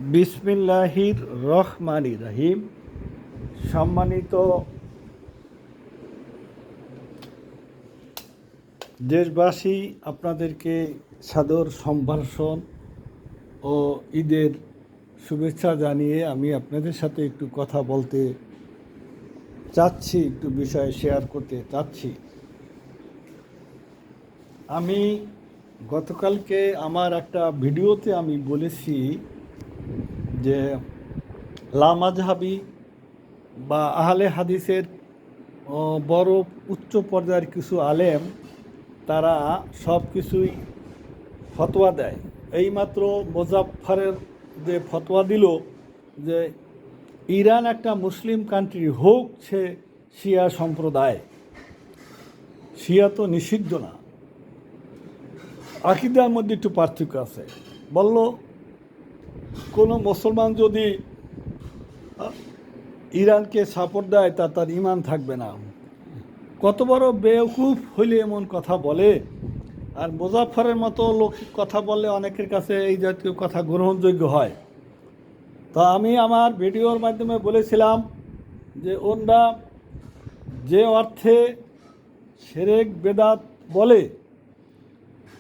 বিসমিল্লাহির রহমানির রহিম। সম্মানিত দেশবাসী, আপনাদেরকে সাদর সম্ভাষণ ও ঈদের শুভেচ্ছা জানিয়ে আমি আপনাদের সাথে একটু কথা বলতে চাচ্ছি, একটু বিষয় শেয়ার করতে চাচ্ছি। আমি গতকালকে আমার একটা ভিডিওতে আমি বলেছি যে লামাজহাবি বা আহলে হাদিসের বড় উচ্চ পর্যায়ের কিছু আলেম তারা সব কিছুই ফতোয়া দেয়। এইমাত্র মোজাফফরের যে ফতোয়া দিল যে ইরান একটা মুসলিম কান্ট্রি হোক, সে শিয়া সম্প্রদায়, শিয়া তো নিষিদ্ধ না, আকীদার মধ্যে একটু পার্থক্য আছে। বলল কোনো মুসলমান যদি ইরানকে সাপোর্ট দেয় তার ঈমান থাকবে না। কত বড় বেওকুফ হইলে এমন কথা বলে! আর মোজাফফরের মতো লোক কথা বললে অনেকের কাছে এই জাতীয় কথা গ্রহণযোগ্য হয়। তো আমি আমার ভিডিওর মাধ্যমে বলেছিলাম যে ওনরা যে অর্থে শিরক বেদাত বলে,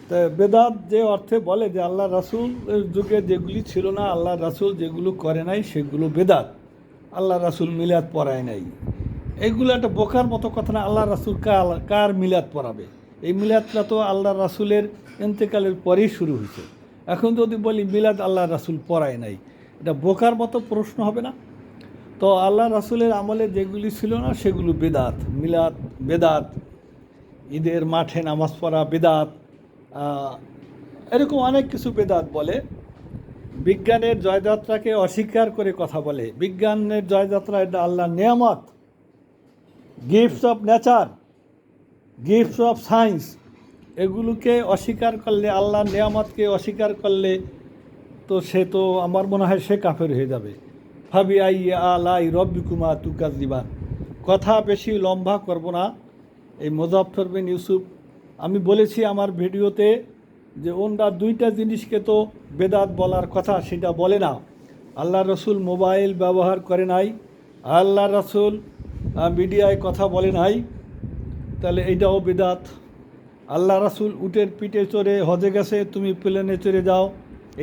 তা বেদাত যে অর্থে বলে যে আল্লাহ রাসূলের যুগে যেগুলি ছিল না, আল্লাহ রাসূল যেগুলো করে নাই সেগুলো বেদাত, আল্লাহ রাসূল মিলাদ পড়ায় নাই, এইগুলো একটা বোকার মতো কথা না। আল্লাহ রাসূল কার মিলাদ পড়াবে? এই মিলাদটা তো আল্লাহ রাসূলের ইন্তেকালের পরেই শুরু হয়েছে। এখন যদি বলি মিলাদ আল্লাহ রাসূল পড়ায় নাই, এটা বোকার মতো প্রশ্ন হবে না? তো আল্লাহ রাসূলের আমলে যেগুলি ছিল না সেগুলো বেদাত, মিলাদ বেদাত, ঈদের মাঠে নামাজ পড়া বেদাত, এরকম অনেক কিছু বেদাত বলে। বিজ্ঞানের জয়যাত্রাকে অস্বীকার করে কথা বলে। বিজ্ঞানের জয়যাত্রা এটা আল্লাহর নেয়ামত, gifts of nature, gifts of science. এগুলোকে অস্বীকার করলে, আল্লাহর নেয়ামতকে অস্বীকার করলে তো সে তো আমার মনে হয় সে কাফের হয়ে যাবে। ফাবি আই আলাই রব্বিকুমা তুকাজ্জিবান। কথা বেশি লম্বা করব না। এই মোজাফফর বিন ইউসুফ, আমি বলেছি আমার ভিডিওতে যে ওনরা দুইটা জিনিসকে তো বেদাত বলার কথা সেটা বলে না। আল্লাহ রসুল মোবাইল ব্যবহার করে নাই, আল্লাহ রসুল মিডিয়ায় কথা বলে নাই, তাহলে এইটাও বেদাত। আল্লাহ রাসূল উটের পিঠে চড়ে হজে গেছে, তুমি প্লেনে চড়ে যাও,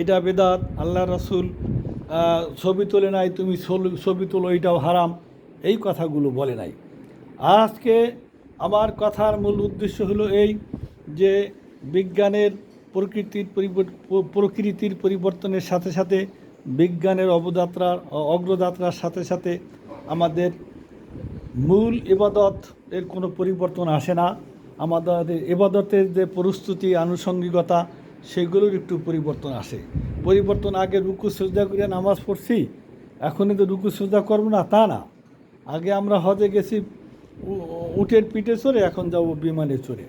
এটা বেদাত। আল্লাহ রাসূল ছবি তোলে নাই, তুমি ছবি তোলো, এটাও হারাম। এই কথাগুলো বলে নাই। আজকে আমার কথার মূল উদ্দেশ্য হলো এই যে বিজ্ঞানের প্রকৃতির পরিবর্তনের সাথে সাথে, বিজ্ঞানের অগ্রযাত্রার সাথে সাথে আমাদের মূল ইবাদত এর কোনো পরিবর্তন আসে না। আমাদের ইবাদতের যে প্রস্তুতি, আনুষঙ্গিকতা, সেগুলোর একটু পরিবর্তন আসে। পরিবর্তন, আগে রুকু সিজদা করে নামাজ পড়ছি, এখনই তো রুকু সিজদা করবো না তা না। আগে আমরা হজে গেছি উটের পিঠে চড়ে, এখন যাব বিমানে চড়ে।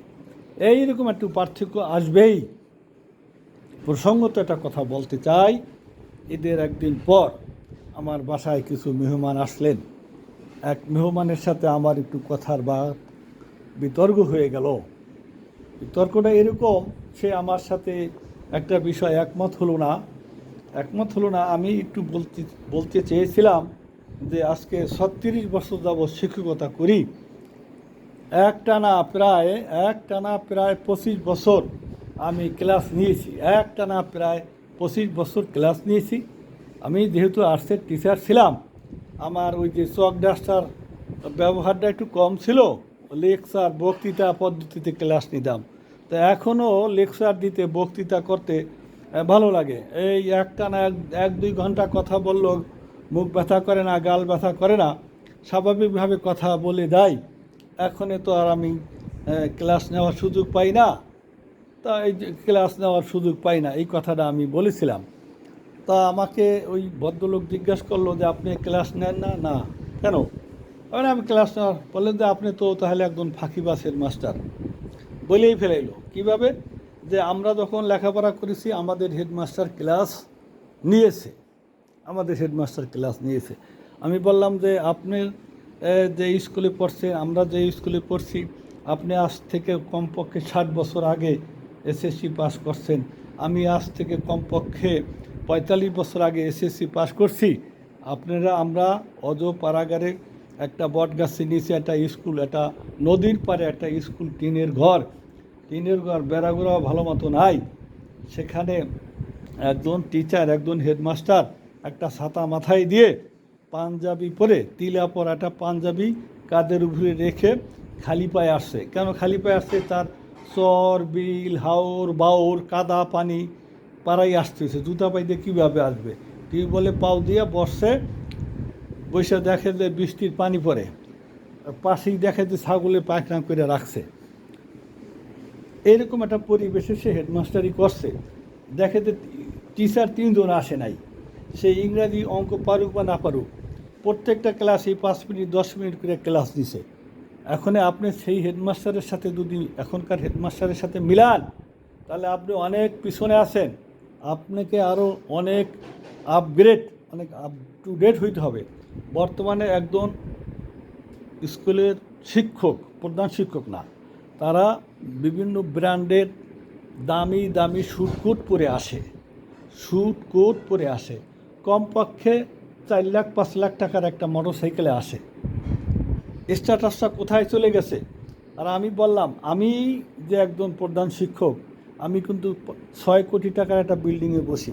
এইরকম একটু পার্থক্য আসবেই। প্রসঙ্গত একটা কথা বলতে চাই। ঈদের একদিন পর আমার বাসায় কিছু মেহমান আসলেন। এক মেহমানের সাথে আমার একটু কথার বা বিতর্ক হয়ে গেল। বিতর্কটা এরকম, সে আমার সাথে একটা বিষয় একমত হলো না। আমি একটু বলতে চেয়েছিলাম যে আজকে 36 বছর যাবৎ শিক্ষকতা করি। একটানা প্রায় 25 বছর আমি ক্লাস নিয়েছি। একটানা প্রায় 25 বছর ক্লাস নিয়েছি। আমি যেহেতু আর্টসের টিচার ছিলাম, আমার ওই যে চক ডাস্টার ব্যবহারটা একটু কম ছিল। লেকচার বক্তৃতা পদ্ধতিতে ক্লাস নিতাম। তো এখনও লেকচার দিতে, বক্তৃতা করতে ভালো লাগে। এই একটানা 1-2 ঘন্টা কথা বললেও মুখ ব্যথা করে না, গাল ব্যথা করে না, স্বাভাবিকভাবে কথা বলে যাই। এখনে তো আর আমি ক্লাস নেওয়ার সুযোগ পাই না। তা এই যে ক্লাস নেওয়ার সুযোগ পাই না, এই কথাটা আমি বলেছিলাম। তা আমাকে ওই ভদ্রলোক জিজ্ঞাসা করলো যে আপনি ক্লাস নেন না? না, কেন? আমি ক্লাস নেওয়ার বললেন যে আপনি তো তাহলে একজন ফাঁকিবাজের মাস্টার। বলেই ফেলাইলো। কীভাবে? যে আমরা যখন লেখাপড়া করেছি আমাদের হেডমাস্টার ক্লাস নিয়েছে। আমি বললাম যে আপনি যে স্কুলে পড়ছেন, আমরা যে স্কুলে পড়ছি, আপনি আজ থেকে কমপক্ষে 60 বছর আগে এসএসসি পাস করছেন। আমি আজ থেকে কমপক্ষে 45 বছর আগে এসএসসি পাস করছি। আমরা অজ পাড়াগারে একটা বটগাছের নিচে একটা স্কুল, একটা নদীর পাড়ে একটা স্কুল, টিনের ঘর, বেড়াগুড়াও ভালো মতো নাই। সেখানে একজন টিচার, একজন হেডমাস্টার একটা ছাতা মাথায় দিয়ে, পাঞ্জাবি পরে, তিলা পরাটা পাঞ্জাবি কাঁধের উপরে রেখে খালি পায়ে আসছে। কেন খালি পায়ে আসছে? তার চর বিল হাওর বাওর কাদা পানি পাড়াই আসতেছে, জুতা পাইতে কীভাবে আসবে? টিউবওয়েলে পাও দিয়ে বসছে, বসে দেখে যে বৃষ্টির পানি পড়ে, পাশেই দেখে যে ছাগলে পায়খানা করে রাখছে। এরকম একটা পরিবেশে সে হেডমাস্টারি করছে। দেখে যে টিচার 3 জন আসে নাই, সে ইংরাজি অঙ্ক পারুক বা না পারুক, প্রত্যেকটা ক্লাসে 5 মিনিট 10 মিনিট করে ক্লাস দিছে। এখন আপনি সেই হেডমাস্টারের সাথে যদি এখনকার হেডমাস্টারের সাথে মিলান, তাহলে আপনি অনেক পিছনে আছেন। আপনাকে আরও অনেক আপগ্রেড, অনেক আপ টু ডেট হইতে হবে। বর্তমানে একজন স্কুলের শিক্ষক, প্রধান শিক্ষক না, তারা বিভিন্ন ব্র্যান্ডের দামি দামি স্যুট কোট পরে আসে, কমপক্ষে 4 লাখ 5 লাখ টাকার একটা মোটর সাইকেলে আসে। স্ট্যাটাসটা কোথায় চলে গেছে? আর আমি বললাম, আমি যে একজন প্রধান শিক্ষক, আমি কিন্তু 6 কোটি টাকার একটা বিল্ডিংয়ে বসি,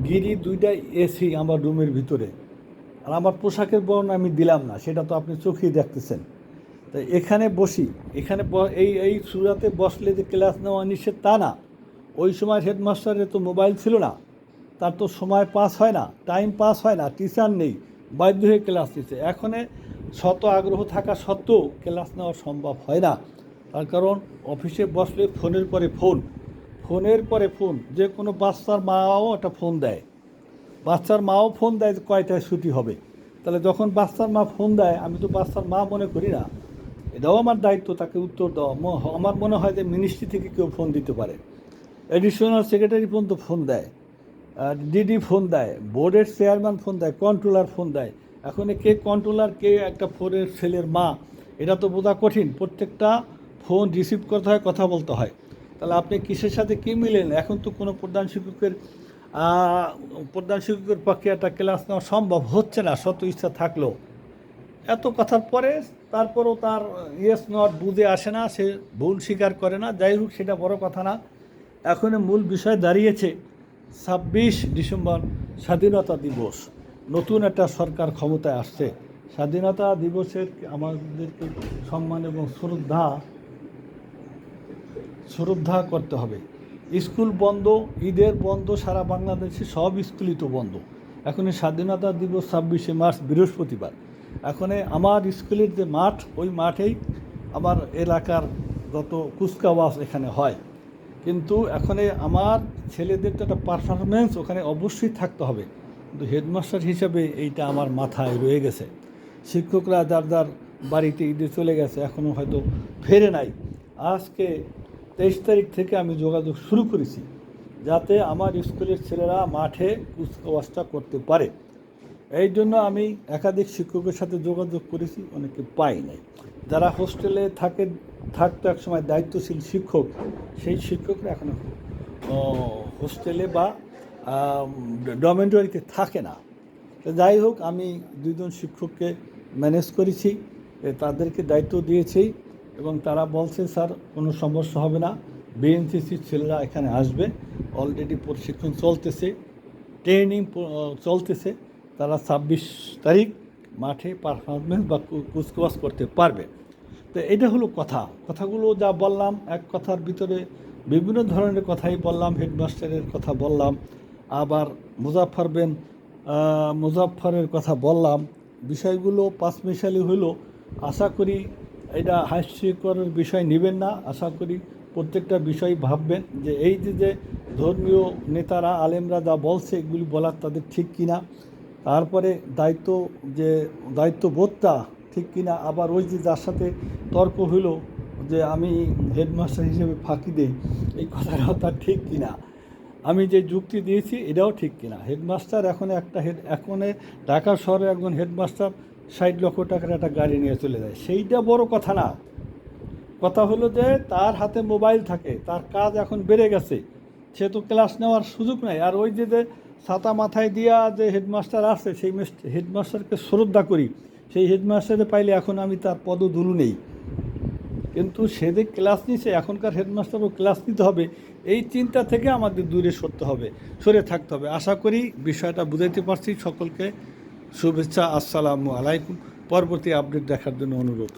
গিরি 2টা এসি আমার রুমের ভিতরে, আর আমার পোশাকের বর্ণনা আমি দিলাম না, সেটা তো আপনি চোখেই দেখতেছেন। তাই এখানে বসি, এখানে এই সুরাতে বসলে যে ক্লাস নেওয়া নিষেধ তা না। ওই সময় হেডমাস্টারের তো মোবাইল ছিল না, তার তো সময় পাস হয় না, টাইম পাস হয় না, টিচার নেই, বাধ্য হয়ে ক্লাস নিচ্ছে। এখানে শত আগ্রহ থাকা সত্ত্বেও ক্লাস নেওয়া সম্ভব হয় না। তার কারণ অফিসে বসলে ফোনের পরে ফোন, যে কোনো বাচ্চার মাও একটা ফোন দেয়, ফোন দেয় কয়টায় ছুটি হবে। তাহলে যখন বাচ্চার মা ফোন দেয়, আমি তো বাচ্চার মা মনে করি না, এটাও আমার দায়িত্ব তাকে উত্তর দেওয়া। আমার মনে হয় যে মিনিস্ট্রি থেকে কেউ ফোন দিতে পারে, এডিশনাল সেক্রেটারি পর্যন্ত ফোন দেয়, ডিডি ফোন দেয়, বোর্ডের চেয়ারম্যান ফোন দেয়, কন্ট্রোলার ফোন দেয়। এখন কে কন্ট্রোলার, কে একটা ফোনের ছেলের মা, এটা তো বোঝা কঠিন। প্রত্যেকটা ফোন রিসিভ করতে হয়, কথা বলতে হয়। তাহলে আপনি কিসের সাথে কী মিলেন? এখন তো কোনো প্রধান শিক্ষকের পক্ষে একটা ক্লাস নেওয়া সম্ভব হচ্ছে না, শত ইচ্ছা থাকলেও। এত কথার পরে তারপরও তার ইয়েস নট বুঝে আসে না, সে ভুল স্বীকার করে না। যাই হোক, সেটা বড় কথা না। এখন মূল বিষয় দাঁড়িয়েছে 26 ডিসেম্বর স্বাধীনতা দিবস, নতুন একটা সরকার ক্ষমতায় আসছে। স্বাধীনতা দিবসের আমাদেরকে সম্মান এবং শ্রদ্ধা করতে হবে। স্কুল বন্ধ, ঈদের বন্ধ, সারা বাংলাদেশে সব স্কুলই তো বন্ধ। এখন স্বাধীনতা দিবস 26শে মার্চ বৃহস্পতিবার। এখন আমার স্কুলের যে মাঠ, ওই মাঠেই আমার এলাকার যত কুচকাওয়াজ এখানে হয়। কিন্তু এখানে আমার ছেলেদের তো একটা পারফরমেন্স ওখানে অবশ্যই থাকতে হবে। কিন্তু হেডমাস্টার হিসাবে এইটা আমার মাথায় রয়ে গেছে। শিক্ষকরা যার যার বাড়িতে ঈদে চলে গেছে, এখনও হয়তো ফেরে নাই। আজকে 23 তারিখ থেকে আমি যোগাযোগ শুরু করেছি, যাতে আমার স্কুলের ছেলেরা মাঠে কুচকাওয়াজটা করতে পারে। এই জন্য আমি একাধিক শিক্ষকের সাথে যোগাযোগ করেছি, অনেকে পাই নাই। যারা হোস্টেলে থাকতো একসময় দায়িত্বশীল শিক্ষক, সেই শিক্ষকরা এখন হোস্টেলে বা ডরমেটরিতে থাকে না। তো যাই হোক, আমি 2 জন শিক্ষককে ম্যানেজ করেছি, তাদেরকে দায়িত্ব দিয়েছি, এবং তারা বলছে স্যার কোনো সমস্যা হবে না, বিএনসিসির ছেলেরা এখানে আসবে, অলরেডি প্রশিক্ষণ চলতেছে, ট্রেনিং চলতেছে, তারা 26 তারিখ মাঠে পারফরমেন্স বা কুচকাওয়াজ করতে পারবে। তো এটা হলো কথাগুলো যা বললাম, এক কথার ভিতরে বিভিন্ন ধরনের কথাই বললাম। হেডমাস্টারের কথা বললাম, আবার মুজাফফরের কথা বললাম। বিষয়গুলো পাঁচমিশালি হইল। আশা করি এটা হাস্যকরের বিষয় নেবেন না। আশা করি প্রত্যেকটা বিষয় ভাববেন যে এই যে ধর্মীয় নেতারা, আলেমরা যা বলছে, এগুলি বলার তাদের ঠিক কিনা, তারপরে দায়িত্ববোধটা ঠিক কিনা। আবার ওই যে যার সাথে তর্ক হইল যে আমি হেডমাস্টার হিসেবে ফাঁকি দিই, এই কথাটাও তার ঠিক কিনা, আমি যে যুক্তি দিয়েছি এটাও ঠিক কিনা। হেডমাস্টার এখন ঢাকা শহরে একজন হেডমাস্টার 60 লক্ষ টাকার একটা গাড়ি নিয়ে চলে যায়, সেইটা বড় কথা না। কথা হলো যে তার হাতে মোবাইল থাকে, তার কাজ এখন বেড়ে গেছে, সে তো ক্লাস নেওয়ার সুযোগ নাই। আর ওই যে ছাতা মাথায় দিয়া যে হেডমাস্টার আসছে সেই হেডমাস্টারকে শ্রদ্ধা করি, সেই হেডমাস্টারে পাইলে এখন আমি তার পদধূলি নেই। কিন্তু সে যে ক্লাস নিছে, এখনকার হেডমাস্টারও ক্লাস নিতে হবে, এই চিন্তা থেকে আমাদের দূরে সরে থাকতে হবে। আশা করি বিষয়টা বুঝাইতে পারছি। সকলকে শুভেচ্ছা, আসসালামু আলাইকুম। পরবর্তী আপডেট দেখার জন্য অনুরোধ।